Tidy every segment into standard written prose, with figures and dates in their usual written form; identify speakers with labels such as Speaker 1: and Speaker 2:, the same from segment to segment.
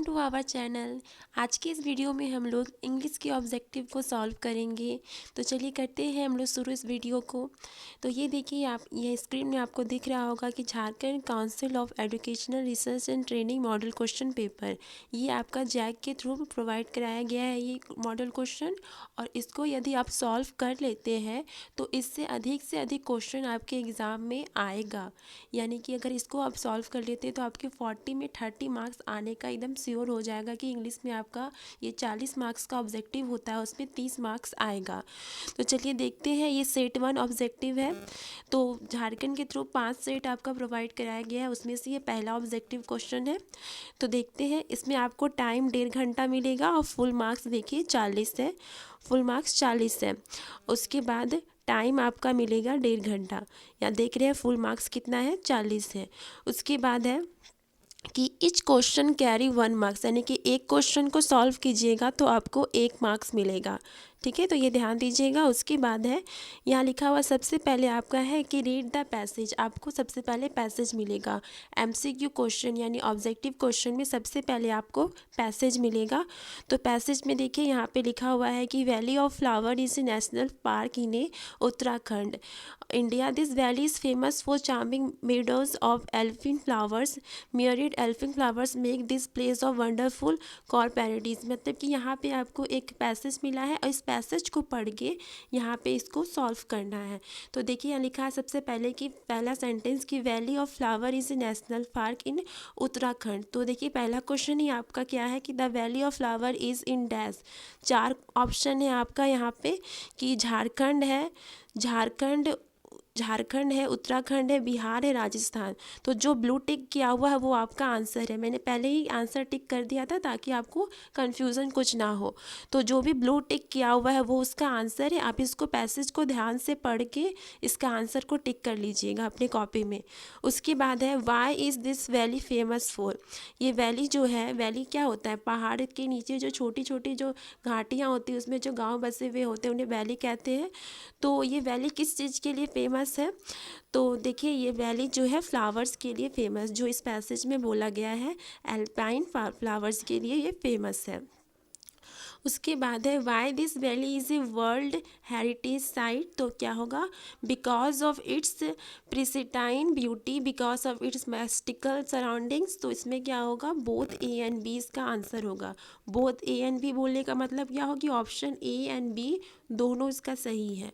Speaker 1: To our channel. आज के इस वीडियो में हम लोग इंग्लिश के ऑब्जेक्टिव को सॉल्व करेंगे। तो चलिए करते हैं हम लोग शुरू इस वीडियो को। तो ये देखिए, आप ये स्क्रीन में आपको दिख रहा होगा कि Jharkhand council of educational research and training model question paper, ये आपका जैक के थ्रू प्रोवाइड कराया गया है ये मॉडल क्वेश्चन। और इसको यदि आप सॉल्व कर लेते हैं तो इससे अधिक क्वेश्चन आपके एग्ज़ाम में आएगा। यानी कि अगर इसको आप सॉल्व कर लेते हैं तो आपके 40 में 30 मार्क्स आने का एकदम श्योर हो जाएगा कि इंग्लिश में आपका ये 40 मार्क्स का ऑब्जेक्टिव होता है, उसमें 30 मार्क्स आएगा। तो चलिए देखते हैं, ये सेट 1 ऑब्जेक्टिव है। तो झारखंड के थ्रू 5 सेट आपका प्रोवाइड कराया गया है, उसमें से ये पहला ऑब्जेक्टिव क्वेश्चन है। तो देखते हैं, इसमें आपको टाइम 1.5 घंटा मिलेगा और फुल मार्क्स देखिए 40 है, फुल मार्क्स 40 है। उसके बाद टाइम आपका मिलेगा 1.5 घंटा, या देख रहे हैं फुल मार्क्स कितना है, 40 है। उसके बाद है कि इच क्वेश्चन कैरी 1 मार्क्स, यानी कि एक क्वेश्चन को सॉल्व कीजिएगा तो आपको 1 मार्क्स मिलेगा। ठीक है, तो ये ध्यान दीजिएगा। उसके बाद है यहाँ लिखा हुआ, सबसे पहले आपका है कि रीड द पैसेज, आपको सबसे पहले पैसेज मिलेगा। एमसीक्यू क्वेश्चन यानी ऑब्जेक्टिव क्वेश्चन में सबसे पहले आपको पैसेज मिलेगा। तो पैसेज में देखिए यहाँ पे लिखा हुआ है कि valley of flower is a national park in a Uttarakhand, India. This valley is famous for charming meadows of elfin flowers, myriad elfin flowers make this place of wonderful call paradise. मतलब कि यहाँ पे आपको एक पैसेज मिला है और इस पैसेज को पढ़ के यहाँ पे इसको सॉल्व करना है। तो देखिए यहाँ लिखा है सबसे पहले कि पहला सेंटेंस कि valley of flower is A national park इन उत्तराखंड। तो देखिए पहला क्वेश्चन ही आपका क्या है कि the valley of flower is in dash. 4 option है आपका यहाँ पे कि झारखंड है, झारखंड है, उत्तराखंड है, बिहार है, राजस्थान। तो जो ब्लू टिक किया हुआ है वो आपका आंसर है। मैंने पहले ही आंसर टिक कर दिया था ताकि आपको कन्फ्यूज़न कुछ ना हो। तो जो भी ब्लू टिक किया हुआ है वो उसका आंसर है। आप इसको पैसेज को ध्यान से पढ़ के इसका आंसर को टिक कर लीजिएगा अपने कॉपी में। उसके बाद है why is this valley famous for. ये वैली जो है, वैली क्या होता है, पहाड़ के नीचे जो छोटी छोटी जो घाटियाँ होती हैं उसमें जो गाँव बसे हुए होते हैं उन्हें वैली कहते हैं। तो ये वैली किस चीज़ के लिए फेमस है, तो देखिए ये वैली जो है फ्लावर्स के लिए फेमस, जो इस पैसेज में बोला गया है एल्पाइन फ्लावर्स के लिए ये फेमस है। उसके बाद है why this valley is a world heritage site. तो क्या होगा, because of its pristine beauty, because of its mystical surroundings. तो इसमें क्या होगा, बोथ ए एंड बी इसका आंसर होगा। बोथ ए एंड बी बोलने का मतलब क्या होगी, ऑप्शन ए एंड बी दोनों इसका सही है।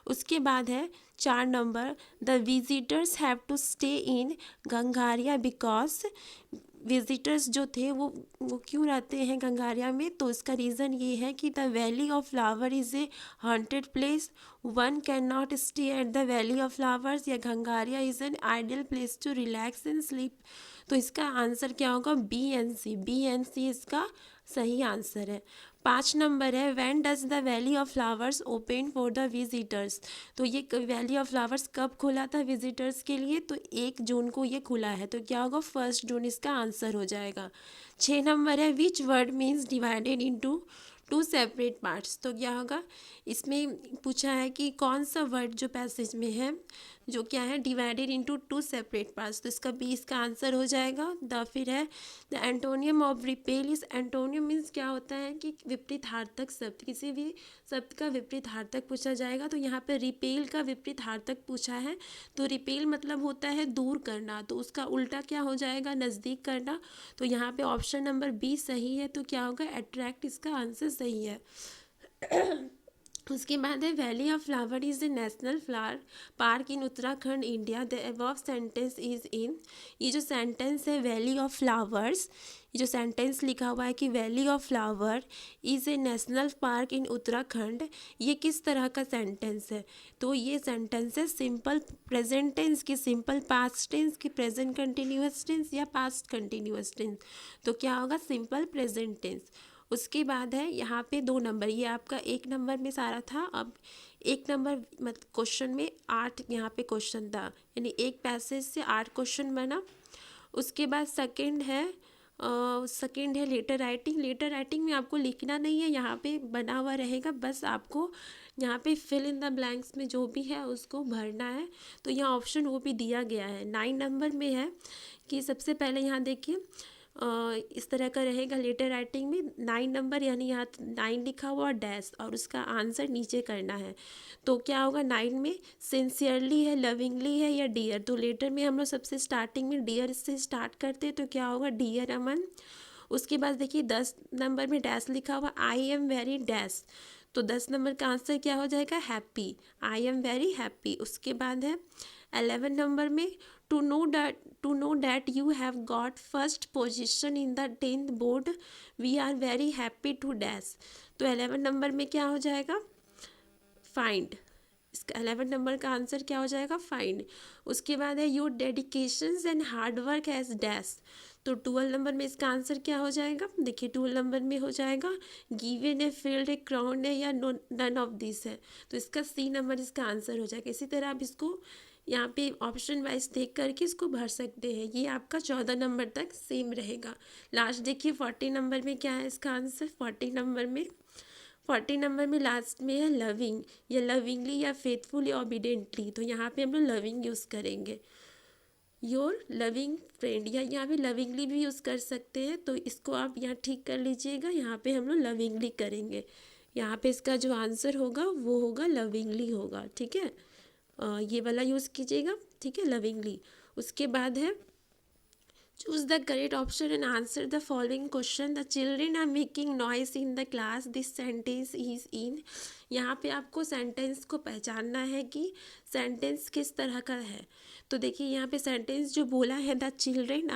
Speaker 1: उसके बाद है 4 number, the visitors have to stay in Ghangaria because, visitors जो थे वो क्यों रहते हैं गंगारिया में, तो इसका रीज़न ये है कि the valley of flower is a haunted place, one can not stay at the valley of flowers, या Ghangaria is an ideal place to relax and sleep. तो इसका आंसर क्या होगा, B and C, B and C इसका सही answer है। 5 number है when does the valley of flowers open for the visitors. तो ये वैली ऑफ फ्लावर्स कब खुला था विजिटर्स के लिए, तो 1 जून को ये खुला है। तो क्या होगा, 1 जून इसका आंसर हो जाएगा। 6 नंबर है which word means divided into 2 separate parts. तो क्या होगा, इसमें पूछा है कि कौन सा वर्ड जो पैसेज में है जो क्या है डिवाइडेड इनटू 2 सेपरेट पार्ट्स। तो इसका बी इसका आंसर हो जाएगा। द फिर है the antonym of repel is, antonym means क्या होता है कि विपरीतहार्थक शब्द, किसी भी शब्द का विपरीतहार्थक पूछा जाएगा। तो यहाँ पे रिपेल का विपरीतहार्थक पूछा है। तो रिपेल मतलब होता है दूर करना, तो उसका उल्टा क्या हो जाएगा, नज़दीक करना। तो यहाँ पे ऑप्शन नंबर बी सही है। तो क्या होगा, अट्रैक्ट इसका आंसर सही है। उसके बाद है valley of flower is A national flower park in Uttarakhand India, the above sentence is in. ये जो सेंटेंस है वैली ऑफ फ्लावर्स, ये जो सेंटेंस लिखा हुआ है कि valley of flower is A national park इन उत्तराखंड, ये किस तरह का सेंटेंस है, तो ये सेंटेंस है सिंपल प्रेजेंट टेंस की, सिंपल पास्ट टेंस की, प्रेजेंट कंटिन्यूअस टेंस या पास्ट कंटिन्यूअस टेंस। तो क्या होगा, सिंपल प्रेजेंट टेंस। उसके बाद है यहाँ पे 2 नंबर, ये आपका 1 नंबर में सारा था। अब 1 नंबर मत क्वेश्चन में 8 यहाँ पे क्वेश्चन था, यानी एक पैसेज से 8 क्वेश्चन बना। उसके बाद सेकंड है लेटर राइटिंग। लेटर राइटिंग में आपको लिखना नहीं है, यहाँ पे बना हुआ रहेगा, बस आपको यहाँ पे फिल इन द ब्लैंक्स में जो भी है उसको भरना है। तो यहाँ ऑप्शन वो भी दिया गया है। 9 नंबर में है कि सबसे पहले यहाँ देखिए इस तरह का रहेगा लेटर राइटिंग में 9 नंबर, यानी यहाँ 9 लिखा हुआ डैश और उसका आंसर नीचे करना है। तो क्या होगा 9 में सिंसियरली है, लविंगली है या डियर। तो लेटर में हम लोग सबसे स्टार्टिंग में डियर से स्टार्ट करते हैं, तो क्या होगा डियर अमन। उसके बाद देखिए 10 नंबर में डैश लिखा हुआ आई एम वेरी डैश, तो 10 नंबर का आंसर क्या हो जाएगा happy, I am very happy. उसके बाद है 11 नंबर में to know that you have got first position in the 10th board we are very happy to dash. तो 11 नंबर में क्या हो जाएगा फाइंड, इसका 11 नंबर का आंसर क्या हो जाएगा फाइंड। उसके बाद है your dedications and hard work has dash, तो 12 नंबर में इसका आंसर क्या हो जाएगा, देखिए 12 नंबर में हो जाएगा given a field A crown है या नन ऑफ दिस है, तो इसका सी नंबर इसका आंसर हो जाएगा। इसी तरह आप इसको यहाँ पे ऑप्शन वाइज देख करके इसको भर सकते हैं। ये आपका 14 नंबर तक सेम रहेगा। लास्ट देखिए 40 नंबर में क्या है इसका आंसर, 40 नंबर में लास्ट में है लविंग या लविंगली या फेथफुल या ओबीडेंटली, तो यहाँ पे हम लोग लविंग यूज़ करेंगे, योर लविंग फ्रेंड, या यहाँ पे लविंगली भी यूज़ कर सकते हैं। तो इसको आप यहाँ ठीक कर लीजिएगा, यहाँ पे हम लोग लविंगली करेंगे। यहाँ पे इसका जो आंसर होगा वो होगा लविंगली होगा, ठीक है। ये वाला यूज़ कीजिएगा, ठीक है, लविंगली। उसके बाद है choose the correct option and answer the following question. The children are making noise in the class, this sentence is in. यहाँ पे आपको सेंटेंस को पहचानना है कि सेंटेंस किस तरह का है। तो देखिए यहाँ पे सेंटेंस जो बोला है the children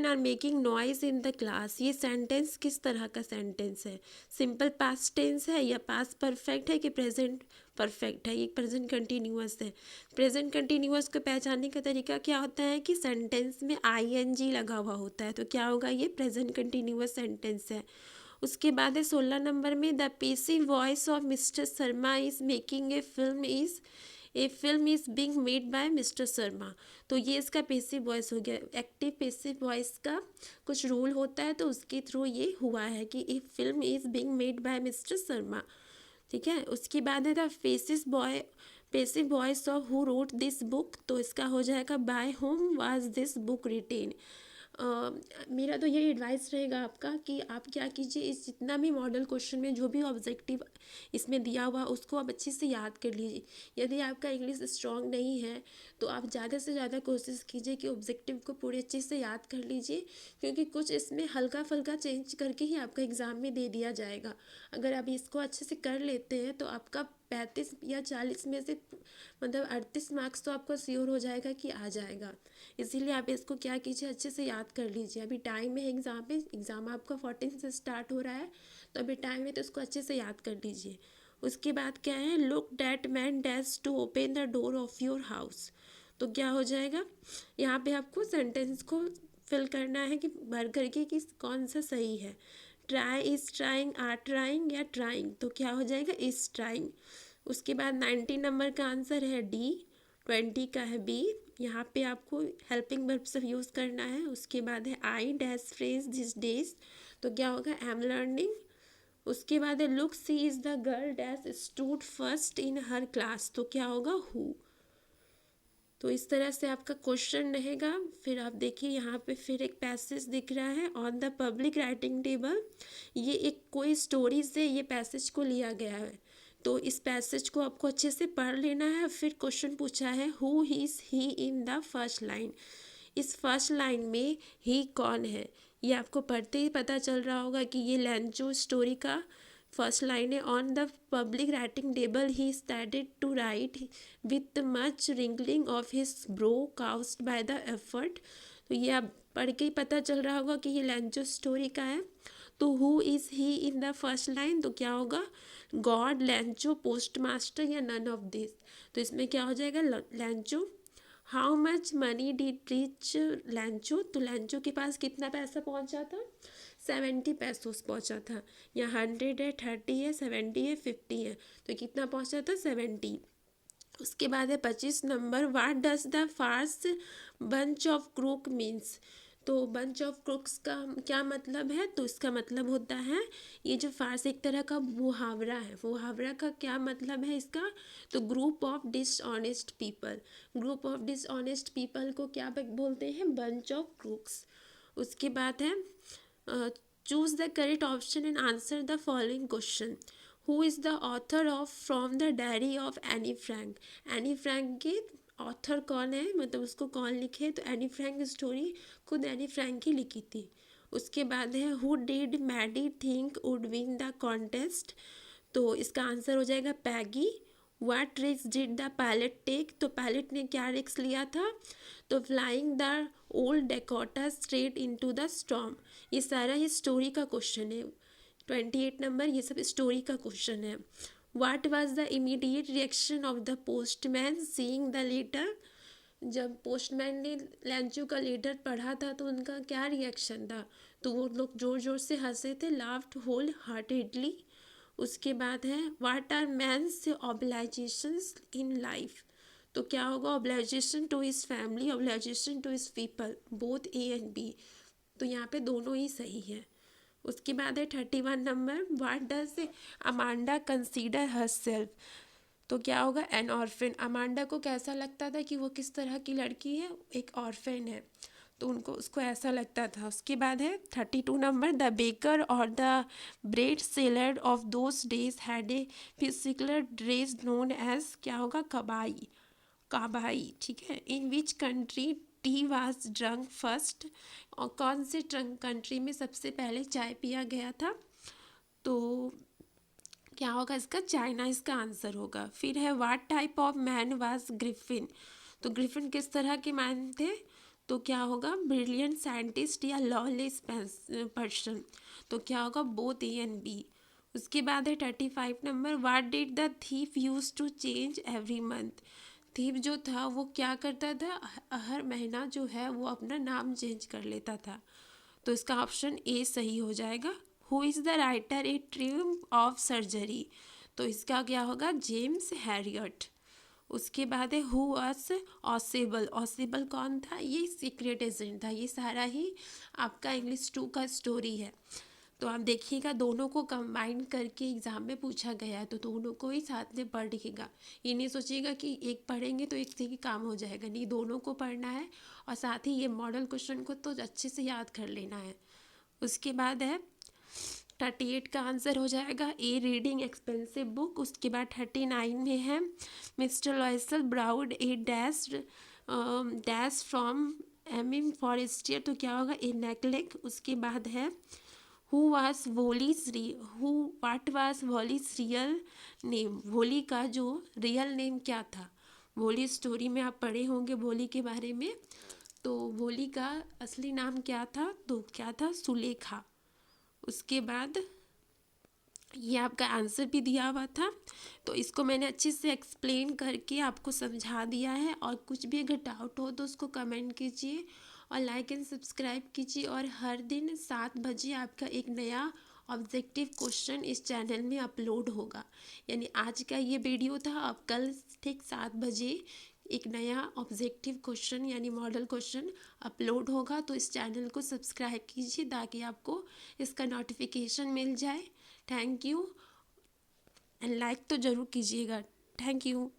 Speaker 1: are making noise in the class, ये सेंटेंस किस तरह का सेंटेंस है, सिंपल पास्ट टेंस है या पास्ट परफेक्ट है कि प्रेजेंट परफेक्ट है, ये प्रेजेंट कंटिन्यूअस है। प्रेजेंट कंटिन्यूअस को पहचानने का तरीका क्या होता है कि सेंटेंस में आईएनजी लगा हुआ होता है, तो क्या होगा ये प्रेजेंट कंटिन्यूअस सेंटेंस है। उसके बाद है 16 नंबर में the passive voice of mister Sharma is making a film is being made by mister Sharma, तो ये इसका पेसिव वॉइस हो गया। एक्टिव पेसिव वॉइस का कुछ रूल होता है, तो उसके थ्रू ये हुआ है कि a film is being made by mister Sharma, ठीक है। उसके बाद है the passive voice of who wrote this book, तो इसका हो जाएगा by whom was this book written. मेरा तो यही एडवाइस रहेगा आपका कि आप क्या कीजिए, इस जितना भी मॉडल क्वेश्चन में जो भी ऑब्जेक्टिव इसमें दिया हुआ उसको आप अच्छे से याद कर लीजिए। यदि आपका इंग्लिश स्ट्रांग नहीं है तो आप ज़्यादा से ज़्यादा कोशिश कीजिए कि ऑब्जेक्टिव को पूरे अच्छे से याद कर लीजिए, क्योंकि कुछ इसमें हल्का फुल्का चेंज करके ही आपका एग्ज़ाम में दे दिया जाएगा। अगर आप इसको अच्छे से कर लेते हैं तो आपका 35 या 40 में से मतलब 38 मार्क्स तो आपका श्योर हो जाएगा कि आ जाएगा। इसीलिए आप इसको क्या कीजिए, अच्छे से याद कर लीजिए। अभी टाइम है एग्ज़ाम में, एग्ज़ाम आपका 14 से स्टार्ट हो रहा है, तो अभी टाइम है तो इसको अच्छे से याद कर लीजिए। उसके बाद क्या है, look that man dash to open the door of your house, तो क्या हो जाएगा, यहाँ पे आपको सेंटेंस को फिल करना है कि भर करके कि कौन सा सही है। Try is trying, are trying या ट्राइंग, तो क्या हो जाएगा इज़ ट्राइंग। उसके बाद 19 नंबर का आंसर है डी, 20 का है बी। यहाँ पे आपको हेल्पिंग वर्ब से यूज़ करना है। उसके बाद है I dash French these days, तो क्या होगा आई एम लर्निंग। उसके बाद है look she is the girl dash stood first in her class, तो क्या होगा हु। तो इस तरह से आपका क्वेश्चन रहेगा। फिर आप देखिए यहाँ पे फिर एक पैसेज दिख रहा है on the public writing table, ये एक कोई स्टोरी से ये पैसेज को लिया गया है, तो इस पैसेज को आपको अच्छे से पढ़ लेना है। फिर क्वेश्चन पूछा है who is he in the first line, इस फर्स्ट लाइन में ही कौन है, ये आपको पढ़ते ही पता चल रहा होगा कि ये लैंचो स्टोरी का फर्स्ट लाइन है। On the public writing table he started to write with much wrinkling of his brow caused by the effort, तो ये आप पढ़ के ही पता चल रहा होगा कि ये लैंचो स्टोरी का है। तो who is he in the first line, तो क्या होगा गॉड, लैंचो, पोस्ट मास्टर या नन ऑफ दिस, तो इसमें क्या हो जाएगा लैंचो। How much money did rich लैंचो, तो लैंचो के पास कितना पैसा पहुंचा था, 70 पैसोस पहुंचा था। या 100 है, 30 है, 70 है, 50 है, तो कितना पहुंचा था 70। उसके बाद है 25 number, what does the phrase bunch of crook means, तो बंच ऑफ क्रुक्स का क्या मतलब है? तो इसका मतलब होता है, ये जो फारसी एक तरह का मुहावरा है, मुहावरा का क्या मतलब है इसका? तो group of dishonest people, group of dishonest people को क्या बोलते हैं? Bunch of crooks. उसके बाद है choose the correct option and answer the following question. Who is the author of from the diary of Anne Frank? Anne Frank के author कौन है, मतलब उसको कौन लिखे? तो एनी फ्रैंक की स्टोरी खुद एनी फ्रैंक ही लिखी थी। उसके बाद है who did Maddie think would win the contest? तो इसका आंसर हो जाएगा Peggy. What risk did the pilot take? तो पायलट ने क्या रिस्क लिया था? तो flying the old Dakota straight into the storm. ये सारा ये स्टोरी का क्वेश्चन है। 28 नंबर ये सब स्टोरी का क्वेश्चन है। What was the immediate reaction of the postman seeing the letter? जब पोस्टमैन ने लैंचू का लेटर पढ़ा था तो उनका क्या रिएक्शन था? तो वो लोग ज़ोर ज़ोर से हंसे थे, लाफ्ड होल हार्टेडली। उसके बाद है what are man's obligations in life? तो क्या होगा? Obligation to his family, obligation to his people, both A and B. तो यहाँ पे दोनों ही सही है। उसके बाद है 31 number, what does Amanda consider her self? तो क्या होगा? N orphan. अमांडा को कैसा लगता था कि वो किस तरह की लड़की है? एक ऑर्फिन है, तो उनको उसको ऐसा लगता था। उसके बाद है 32 नंबर, द बेकर और the bread seller of those days had a physical dress known as, क्या होगा? कबाई, काबाई, ठीक है। In which country tea was drunk first? और कौन से कंट्री में सबसे पहले चाय पिया गया था? तो क्या होगा इसका? चाइना इसका आंसर होगा। फिर है what type of man was Griffin? तो ग्रिफिन किस तरह के मैन थे? तो क्या होगा? ब्रिलियंट साइंटिस्ट या लॉलेस पर्सन? तो क्या होगा? Both A and B. उसके बाद है 35 number, what did the thief use to change every month? Thief जो था वो क्या करता था? हर महीना जो है वो अपना नाम चेंज कर लेता था। तो इसका ऑप्शन ए सही हो जाएगा। Who is the writer A triumph of surgery? तो इसका क्या होगा? James Harriet. उसके बाद है हु वाज ऑसेबल? ऑसेबल कौन था? ये सीक्रेट एजेंट था। ये सारा ही आपका इंग्लिश 2 का स्टोरी है। तो आप देखिएगा दोनों को कंबाइन करके एग्ज़ाम में पूछा गया है, तो दोनों को ही साथ में पढ़िएगा। ये नहीं सोचिएगा कि एक पढ़ेंगे तो एक से ही काम हो जाएगा, नहीं, दोनों को पढ़ना है और साथ ही ये मॉडल क्वेश्चन को तो अच्छे से याद कर लेना है। उसके बाद है 38 का आंसर हो जाएगा ए रीडिंग एक्सपेंसिव बुक। उसके बाद 39 में है mister Loisel brought a dash dash from M Forestier. तो क्या होगा? A necklace. उसके बाद है who was Wolly's who what was Wolly's real name? Wolly का जो रियल नेम क्या था? वोली स्टोरी में आप पढ़े होंगे वोली के बारे में। तो वोली का असली नाम क्या था? तो क्या था? सुलेखा। उसके बाद ये आपका आंसर भी दिया हुआ था, तो इसको मैंने अच्छे से एक्सप्लेन करके आपको समझा दिया है। और कुछ भी अगर डाउट हो तो उसको कमेंट कीजिए और लाइक एंड सब्सक्राइब कीजिए। और हर दिन 7 बजे आपका एक नया ऑब्जेक्टिव क्वेश्चन इस चैनल में अपलोड होगा। यानी आज का ये वीडियो था, अब कल ठीक 7 बजे एक नया ऑब्जेक्टिव क्वेश्चन यानी मॉडल क्वेश्चन अपलोड होगा। तो इस चैनल को सब्सक्राइब कीजिए ताकि आपको इसका नोटिफिकेशन मिल जाए। थैंक यू एंड लाइक तो ज़रूर कीजिएगा। Thank you.